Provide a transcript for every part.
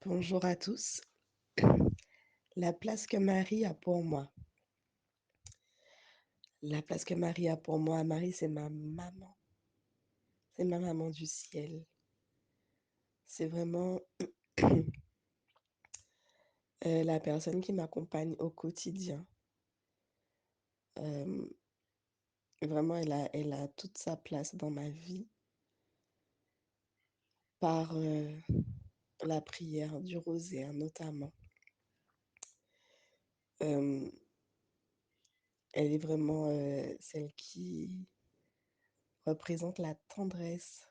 Bonjour à tous. La place que Marie a pour moi. La place que Marie a pour moi. Marie, c'est ma maman. C'est ma maman du ciel. C'est vraiment la personne qui m'accompagne au quotidien. Euh, Vraiment, elle a toute sa place dans ma vie par la prière du rosaire notamment. Euh, Elle est vraiment celle qui représente la tendresse,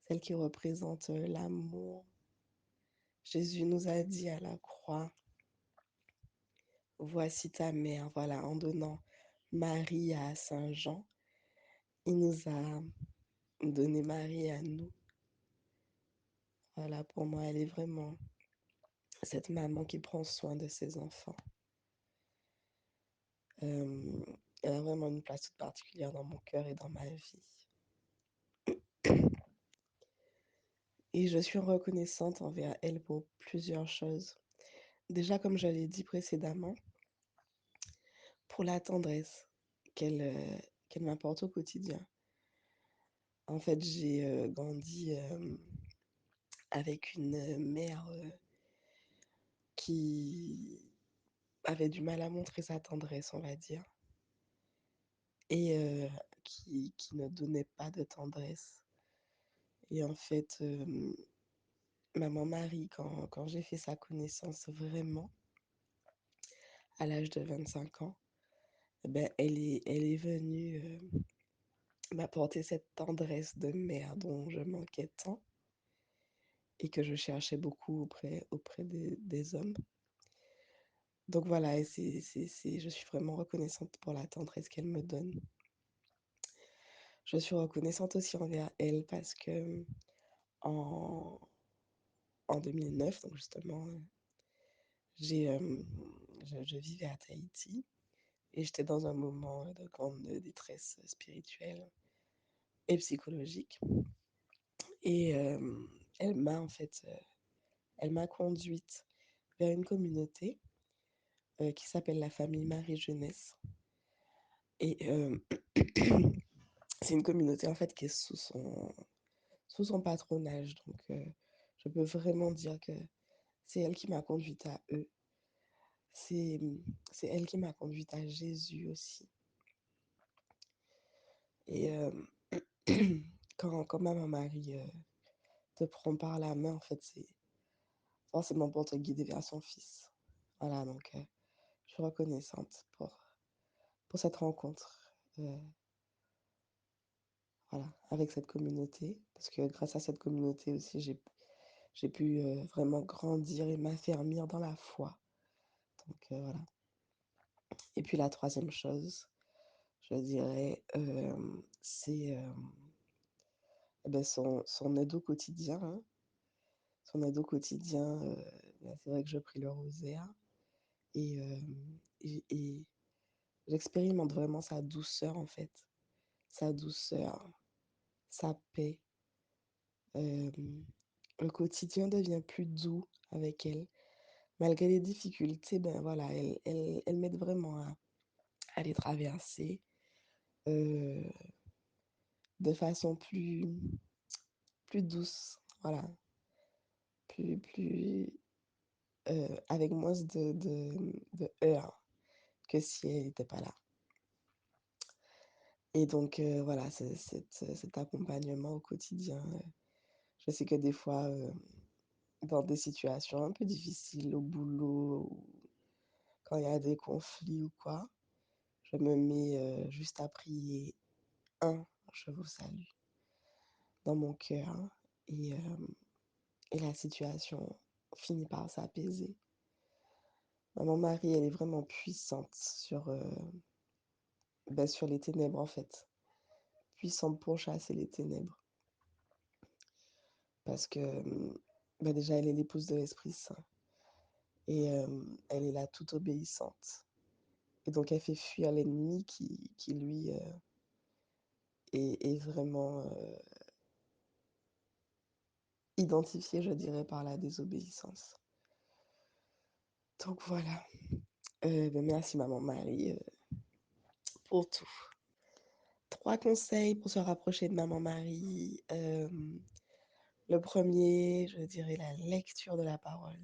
celle qui représente l'amour. Jésus nous a dit à la croix, voici ta mère, voilà, en donnant Marie à Saint Jean, il nous a donné Marie à nous. Voilà, pour moi, elle est vraiment cette maman qui prend soin de ses enfants. Euh, Elle a vraiment une place toute particulière dans mon cœur et dans ma vie. Et je suis reconnaissante envers elle pour plusieurs choses. Déjà, comme je l'ai dit précédemment, pour la tendresse qu'elle m'apporte au quotidien. En fait, j'ai grandi avec une mère qui avait du mal à montrer sa tendresse, on va dire, et qui ne donnait pas de tendresse. Et en fait, maman Marie, quand j'ai fait sa connaissance vraiment, à l'âge de 25 ans, eh ben, elle est venue m'apporter cette tendresse de mère dont je manquais tant et que je cherchais beaucoup auprès des hommes. Donc voilà, et je suis vraiment reconnaissante pour la tendresse qu'elle me donne. Je suis reconnaissante aussi envers elle parce que en, en 2009, donc justement, j'ai, je vivais à Tahiti et j'étais dans un moment de grande détresse spirituelle et psychologique. Et elle m'a en fait, elle m'a conduite vers une communauté qui s'appelle la famille Marie Jeunesse. Et c'est une communauté en fait qui est sous son patronage. Donc je peux vraiment dire que c'est elle qui m'a conduite à eux. C'est, c'est elle qui m'a conduite à Jésus aussi. Et quand Maman Marie te prend par la main, en fait, c'est forcément pour te guider vers son fils. Voilà, donc je suis reconnaissante pour cette rencontre. Voilà, avec cette communauté, parce que grâce à cette communauté aussi, j'ai pu vraiment grandir et m'affermir dans la foi. Donc voilà. Et puis la troisième chose, je dirais, c'est eh ben, son aide au quotidien, hein. Son aide au quotidien, ben, c'est vrai que je prie le rosaire et, et j'expérimente vraiment sa douceur en fait, sa douceur, sa paix. Euh, le quotidien devient plus doux avec elle. Malgré les difficultés, ben voilà, elle m'aide vraiment à les traverser euh, de façon plus douce, voilà, plus avec moins de heurts que si elle n'était pas là. Et donc voilà, cet accompagnement au quotidien. Je sais que des fois, dans des situations un peu difficiles au boulot, ou quand il y a des conflits ou quoi, je me mets juste à prier un, je vous salue, dans mon cœur et, euh, et la situation finit par s'apaiser. Maman Marie, elle est vraiment puissante sur les ténèbres en fait. Puissante pour chasser les ténèbres. Parce que déjà, elle est l'épouse de l'Esprit Saint. Et elle est là toute obéissante. Et donc, elle fait fuir l'ennemi qui lui, est vraiment identifié, je dirais, par la désobéissance. Donc voilà. Merci maman Marie, pour tout. 3 conseils pour se rapprocher de maman Marie. Le premier, je dirais la lecture de la parole.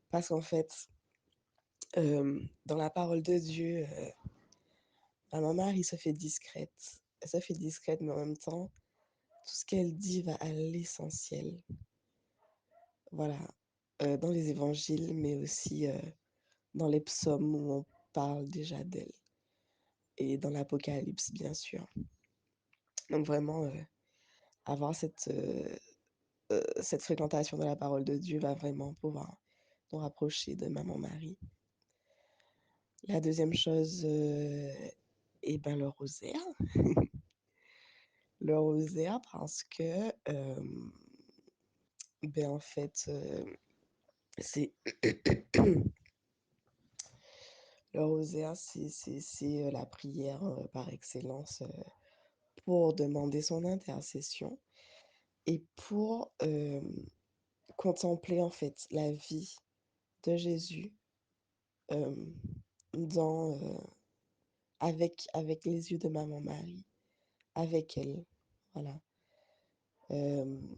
Parce qu'en fait, dans la parole de Dieu, maman Marie se fait discrète. Elle se fait discrète, mais en même temps, tout ce qu'elle dit va à l'essentiel. Voilà. Dans les évangiles, mais aussi, dans les psaumes où on parle déjà d'elle et dans l'Apocalypse, bien sûr. Donc vraiment, avoir cette fréquentation de la parole de Dieu va vraiment pouvoir nous rapprocher de maman Marie. La deuxième chose, et ben, le rosaire. Le rosaire parce que, ben, en fait, c'est le rosaire, c'est la prière, par excellence, pour demander son intercession et pour, contempler, en fait, la vie de Jésus, hem, dans, avec les yeux de maman Marie, avec elle, voilà. Hem,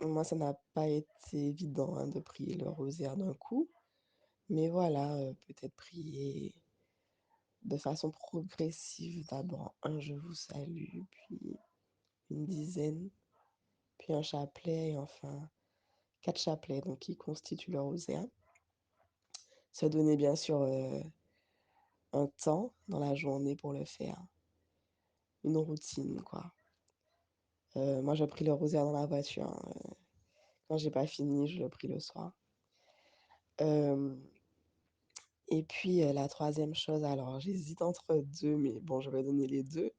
Moi, ça n'a pas été évident, hein, de prier le rosaire d'un coup, mais voilà, peut-être prier de façon progressive. D'abord un «Je vous salue», puis une dizaine, puis un chapelet et enfin 4 chapelets donc qui constituent le rosaire. Se donner bien sûr, un temps dans la journée pour le faire, une routine quoi. Moi je prie le rosaire dans la voiture, hein, quand j'ai pas fini, je le prie le soir. Hem Et puis, la troisième chose, alors j'hésite entre 2 mais bon, je vais donner les 2.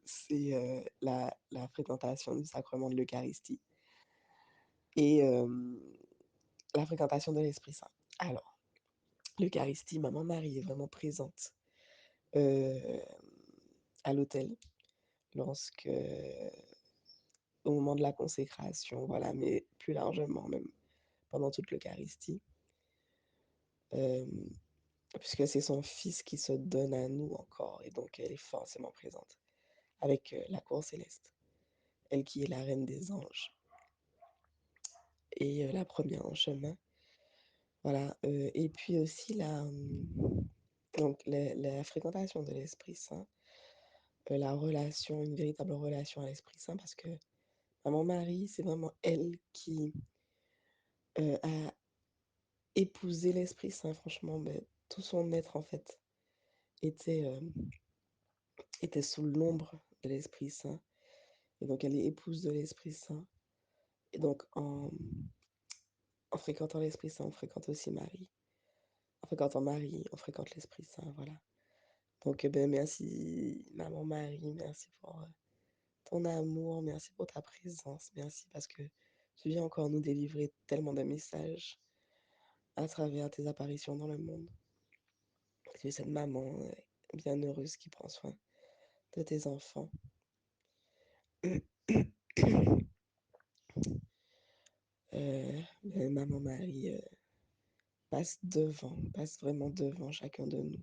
C'est, la fréquentation du sacrement de l'Eucharistie et la fréquentation de l'Esprit Saint. Alors, l'Eucharistie, maman Marie est vraiment présente, hem, à l'autel lorsque au moment de la consécration, voilà, mais plus largement même pendant toute l'Eucharistie, hem, puisque c'est son fils qui se donne à nous encore et donc elle est forcément présente avec, la cour céleste. Elle qui est la reine des anges et la première en chemin. Voilà, et puis aussi donc la fréquentation de l'Esprit Saint, la relation, une véritable relation à l'Esprit Saint parce que maman Marie, c'est vraiment elle qui, a épousé l'Esprit Saint. Franchement, beh, tout son être, en fait, était, était sous l'ombre de l'Esprit Saint et donc elle est épouse de l'Esprit Saint et donc en fréquentant l'Esprit Saint, on fréquente aussi Marie. En fréquentant Marie, on fréquente l'Esprit Saint, voilà. Donc, ben, merci maman Marie, merci pour, ton amour, merci pour ta présence, merci parce que tu viens encore nous délivrer tellement de messages à travers tes apparitions dans le monde. Tu es cette maman, bienheureuse qui prend soin de tes enfants. Ben, maman Marie, passe vraiment devant chacun de nous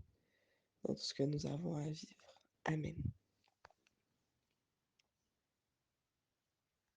dans tout ce que nous avons à vivre. Amen.